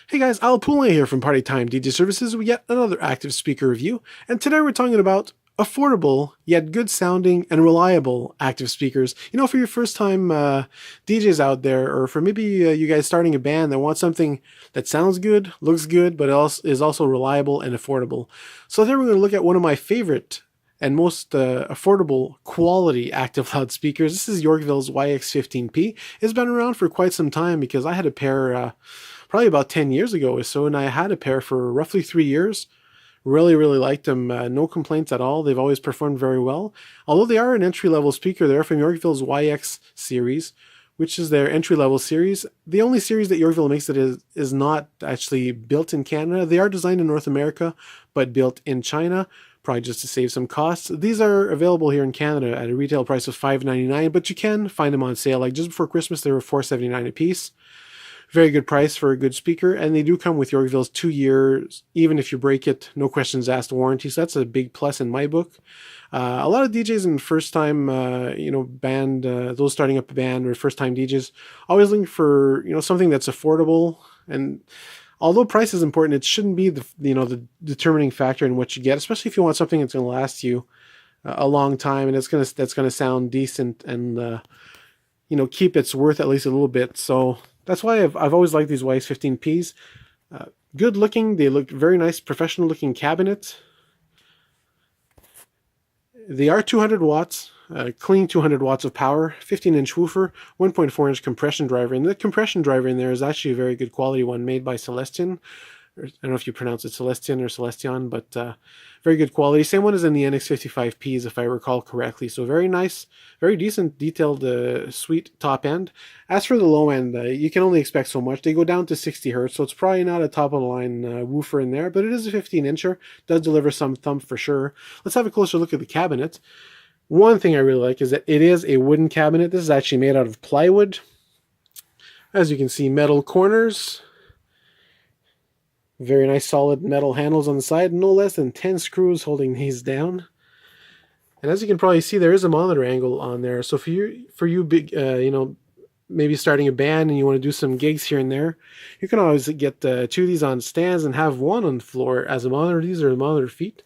Hey guys, Al Poulin here from Party Time DJ Services with yet another active speaker review, and today we're talking about affordable yet good sounding and reliable active speakers. You know, for your first time DJs out there, or for maybe you guys starting a band that want something that sounds good, looks good, but also is also reliable and affordable. So today we're going to look at one of my favorite and most affordable quality active loudspeakers. This is Yorkville's YX15P. It's been around for quite some time because I had a pair probably about 10 years ago or so, and I had a pair for roughly 3 years. Really liked them. No complaints at all. They've always performed very well. Although they are an entry-level speaker, they're from Yorkville's YX series, which is their entry-level series. The only series that Yorkville makes that is not actually built in Canada. They are designed in North America, but built in China, probably just to save some costs. These are available here in Canada at a retail price of $5.99, but you can find them on sale. Like just before Christmas, they were $4.79 a piece. Very good price for a good speaker, and they do come with Yorkville's 2 years, even if you break it, no questions asked warranty. So that's a big plus in my book. A lot of DJs and first time, band, those starting up a band or first time DJs, always looking for, something that's affordable. And although price is important, it shouldn't be the determining factor in what you get, especially if you want something that's going to last you a long time and that's going to sound decent and keep its worth at least a little bit. So that's why I've always liked these YX15Ps. Good looking, they look very nice, professional looking cabinet. They are 200 watts, clean 200 watts of power, 15-inch woofer, 1.4-inch compression driver. And the compression driver in there is actually a very good quality one made by Celestion. I don't know if you pronounce it Celestion or Celestion, but very good quality. Same one as in the NX55Ps, if I recall correctly. So very nice, very decent, detailed, sweet top end. As for the low end, you can only expect so much. They go down to 60 hertz, so it's probably not a top-of-the-line woofer in there, but it is a 15-incher. Does deliver some thump for sure. Let's have a closer look at the cabinet. One thing I really like is that it is a wooden cabinet. This is actually made out of plywood. As you can see, metal corners. Very nice solid metal handles on the side, no less than 10 screws holding these down. And as you can probably see, there is a monitor angle on there. So for you big, maybe starting a band and you want to do some gigs here and there, you can always get 2 of these on stands and have one on the floor as a monitor. These are the monitor feet.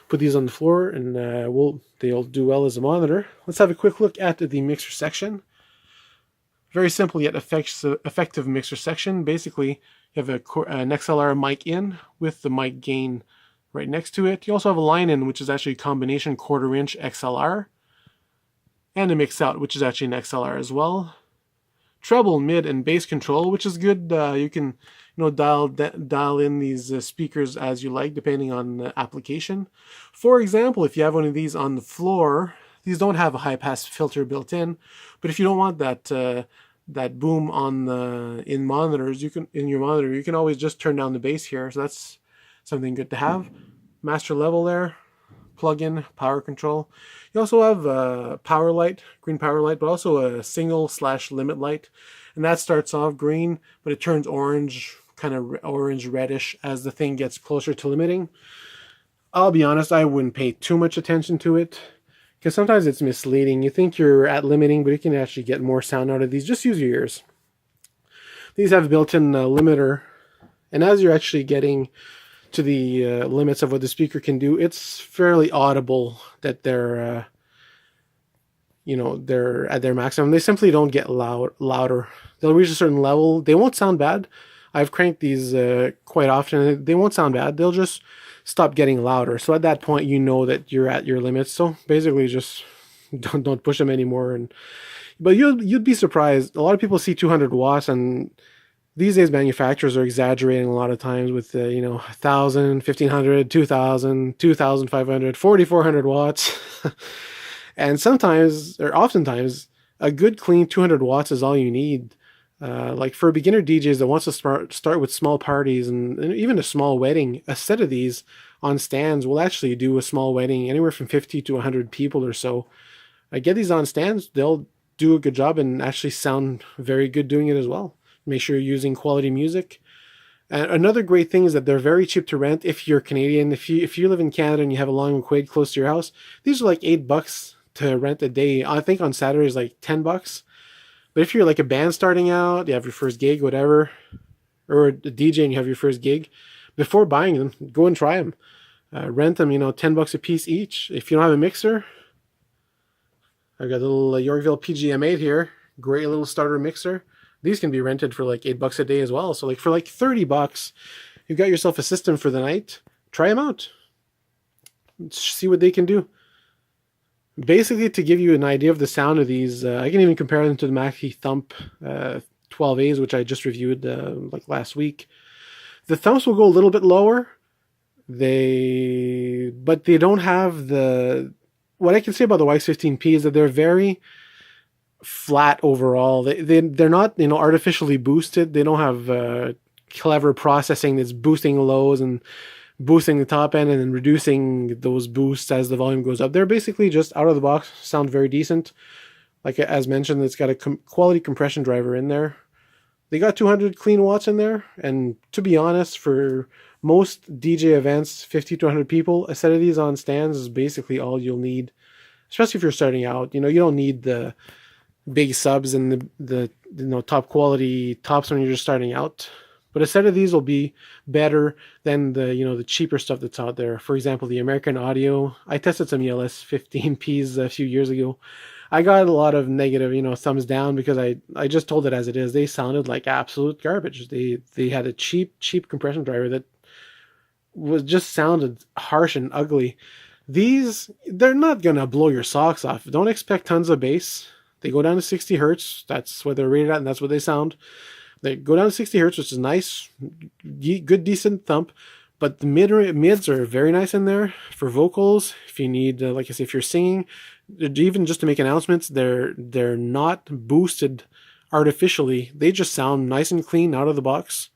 Put these on the floor and they'll do well as a monitor. Let's have a quick look at the mixer section. Very simple yet effective mixer section. Basically, you have an XLR mic in with the mic gain right next to it. You also have a line in, which is actually a combination 1/4-inch XLR, and a mix out, which is actually an XLR as well. Treble, mid, and bass control, which is good. You can dial in these speakers as you like, depending on the application. For example, if you have one of these on the floor, these don't have a high pass filter built in, but if you don't want that boom in monitors, in your monitor, you can always just turn down the bass here. So that's something good to have. Master level there, plug-in, power control. You also have power light, green power light, but also a single/limit light. And that starts off green, but it turns orange, kind of orange reddish as the thing gets closer to limiting. I'll be honest, I wouldn't pay too much attention to it, because sometimes it's misleading. You think you're at limiting, but you can actually get more sound out of these. Just use your ears. These have a built-in limiter, and as you're actually getting to the limits of what the speaker can do, it's fairly audible that they're at their maximum. They simply don't get louder. They'll reach a certain level. They won't sound bad. I've cranked these quite often. They won't sound bad. They'll just stop getting louder. So at that point, you know that you're at your limits. So basically, just don't push them anymore. But you'd be surprised. A lot of people see 200 watts, and these days manufacturers are exaggerating a lot of times with 1,000, 1,500, 2,000, 2,500, 4,400 watts. And sometimes, or oftentimes, a good clean 200 watts is all you need. Like for beginner DJs that wants to start with small parties and even a small wedding, a set of these on stands will actually do a small wedding, anywhere from 50 to 100 people or so. Get these on stands, they'll do a good job and actually sound very good doing it as well. Make sure you're using quality music. And another great thing is that they're very cheap to rent if you're Canadian. If you live in Canada and you have a long quaid close to your house, these are like $8 to rent a day. I think on Saturdays like $10. But if you're like a band starting out, you have your first gig, whatever, or a DJ and you have your first gig, before buying them, go and try them. Rent them, $10 a piece each. If you don't have a mixer, I've got a little Yorkville PGM8 here. Great little starter mixer. These can be rented for like $8 a day as well. So like for like $30, you've got yourself a system for the night. Try them out. See what they can do. Basically, to give you an idea of the sound of these, I can even compare them to the Mackie Thump 12As, which I just reviewed like last week. The Thumps will go a little bit lower. But they don't have the... What I can say about the YX15P is that they're very flat overall. They're not artificially boosted. They don't have clever processing that's boosting lows and boosting the top end and then reducing those boosts as the volume goes up. They're basically just out of the box, sound very decent. Like as mentioned, it's got a quality compression driver in there. They got 200 clean watts in there, and to be honest, for most DJ events, 50 to 100 people, a set of these on stands is basically all you'll need, especially if you're starting out. You don't need the big subs and the top quality tops when you're just starting out. But a set of these will be better than the cheaper stuff that's out there. For example, the American Audio. I tested some ELS 15Ps a few years ago. I got a lot of negative, thumbs down because I just told it as it is. They sounded like absolute garbage. They had a cheap compression driver that just sounded harsh and ugly. These, they're not gonna blow your socks off. Don't expect tons of bass. They go down to 60 hertz. That's what they're rated at, and that's what they sound. They go down to 60 hertz, which is nice, good, decent thump. But the mids are very nice in there for vocals. If you need, like I say, if you're singing, even just to make announcements, they're not boosted artificially. They just sound nice and clean out of the box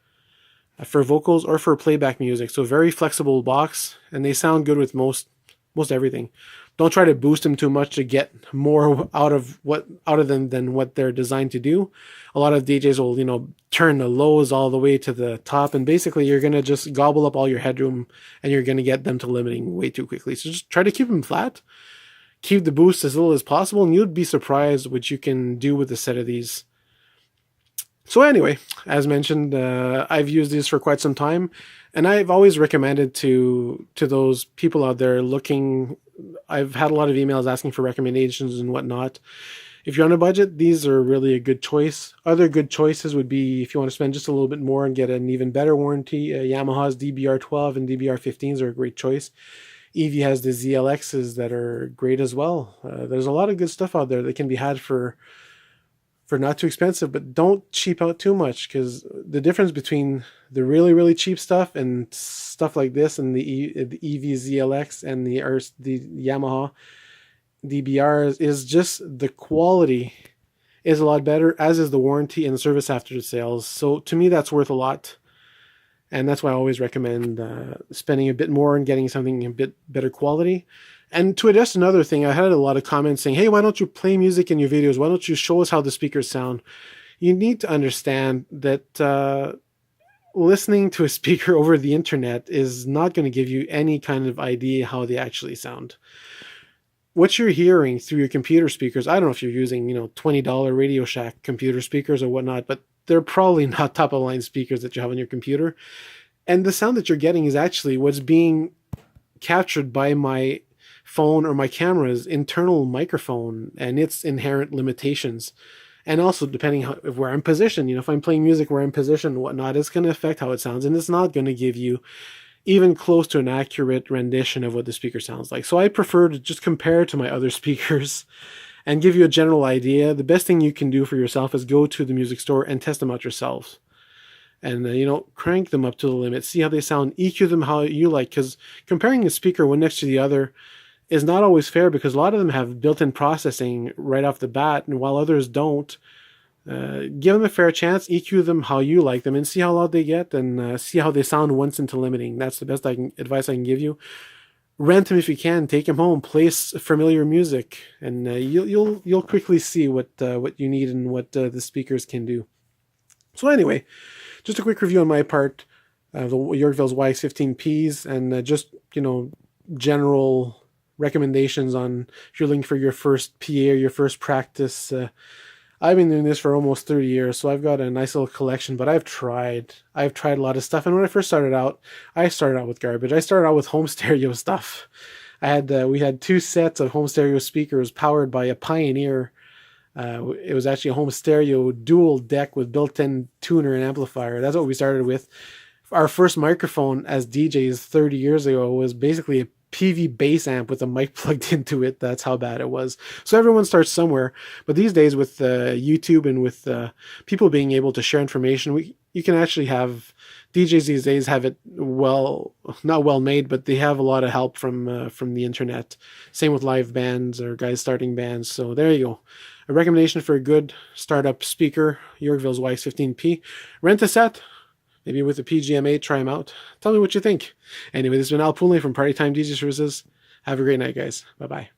for vocals or for playback music. So very flexible box, and they sound good with most everything. Don't try to boost them too much to get more out of them than what they're designed to do. A lot of DJs will, turn the lows all the way to the top, and basically you're going to just gobble up all your headroom, and you're going to get them to limiting way too quickly. So just try to keep them flat. Keep the boost as little as possible, and you'd be surprised what you can do with a set of these. So anyway, as mentioned, I've used these for quite some time, and I've always recommended to those people out there looking... I've had a lot of emails asking for recommendations and whatnot. If you're on a budget, these are really a good choice. Other good choices would be if you want to spend just a little bit more and get an even better warranty. Yamaha's DBR12 and DBR15s are a great choice. Eevee has the ZLXs that are great as well. There's a lot of good stuff out there that can be had for not too expensive, but don't cheap out too much, because the difference between the really, really cheap stuff and stuff like this and the Eevee ZLX and the Yamaha DBRs is just the quality is a lot better, as is the warranty and the service after sales. So to me, that's worth a lot. And that's why I always recommend spending a bit more and getting something a bit better quality. And to address another thing, I had a lot of comments saying, hey, why don't you play music in your videos? Why don't you show us how the speakers sound? You need to understand that listening to a speaker over the internet is not going to give you any kind of idea how they actually sound. What you're hearing through your computer speakers, I don't know if you're using, $20 Radio Shack computer speakers or whatnot, but they're probably not top-of-the-line speakers that you have on your computer. And the sound that you're getting is actually what's being captured by my phone or my camera's internal microphone and its inherent limitations. And also depending where I'm positioned, if I'm playing music where I'm positioned and whatnot, it's going to affect how it sounds, and it's not going to give you even close to an accurate rendition of what the speaker sounds like. So I prefer to just compare to my other speakers and give you a general idea. The best thing you can do for yourself is go to the music store and test them out yourselves. And, crank them up to the limit, see how they sound, EQ them how you like, because comparing a speaker one next to the other is not always fair, because a lot of them have built-in processing right off the bat, and while others don't, give them a fair chance, EQ them how you like them, and see how loud they get, and see how they sound once into limiting. That's the best advice I can give you. Rent them if you can, take them home, play familiar music, and you'll quickly see what you need and what the speakers can do. So anyway, just a quick review on my part, the Yorkville's YX15Ps, and just general recommendations on if you're looking for your first PA or your first practice. I've been doing this for almost 30 years, so I've got a nice little collection, but I've tried a lot of stuff. And when I first started out, I started out with garbage. I started out with home stereo stuff. We had two sets of home stereo speakers powered by a Pioneer. It was actually a home stereo dual deck with built-in tuner and amplifier. That's what we started with. Our first microphone as DJs 30 years ago was basically a PV bass amp with a mic plugged into it. That's how bad it was. So everyone starts somewhere. But these days with YouTube and with people being able to share information, you can actually have DJs these days have it not well made, but they have a lot of help from the internet. Same with live bands or guys starting bands. So there you go. A recommendation for a good startup speaker, Yorkville's YX15P. Rent a set. Maybe with a PGM8, try them out. Tell me what you think. Anyway, this has been Al Pooley from Party Time DJ Services. Have a great night, guys. Bye-bye.